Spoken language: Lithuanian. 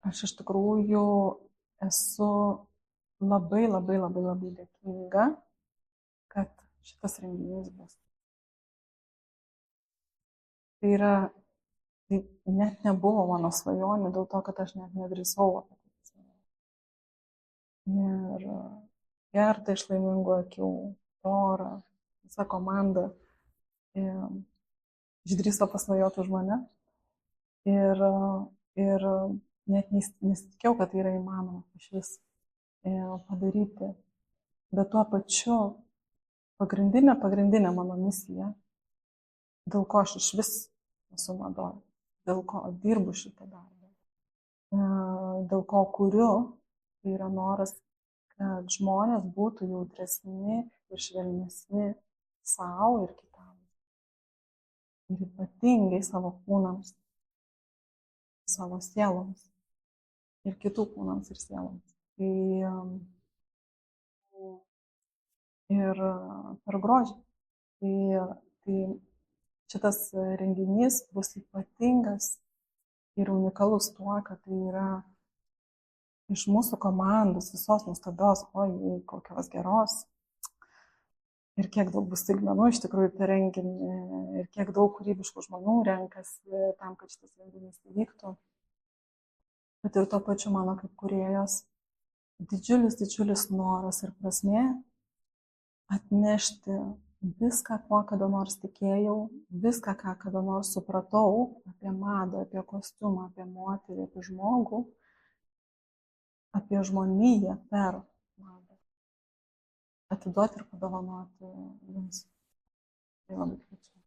Aš iš tikrųjų esu labai dėkinga, kad šitas renginys bus. Tai net nebuvo mano svajonė, dėl to, kad aš net nedrįsau apie tai pasvajoti. Ir Gerda iš Laimingų akių, Tora, visa komanda išdrįso pasvajoti už mane. Ir net nesitikėjau, kad tai yra įmanoma iš vis padaryti. Bet tuo pačiu pagrindinė mano misija, dėl ko aš iš vis esu madoj, dėl ko dirbu šitą darbą, dėl ko kuriu, tai yra noras, kad žmonės būtų jautresni ir švelnesni savo ir kitam. Ir ypatingai savo kūnams, savo sieloms ir kitų kūnams ir sieloms. Ir per grožį. Tai šitas renginys bus ypatingas ir unikalus tuo, kad tai yra iš mūsų komandos, visos nuostabios, oi, kokios geros. Ir kiek daug bus staigmenų iš tikrųjų per renginį, ir kiek daug kūrybiškų žmonių renkasi tam, kad šitas renginys įvyktų. Bet ir tuo pačiu mano kaip kūrėjos didžiulis noras ir prasmė atnešti viską, kuo kada nors tikėjau, viską, ką kada nors supratau apie madą, apie kostiumą, apie moterį, apie žmogų, apie žmoniją per madą. Atiduoti ir padovanoti jums. Tai labai kviečiu.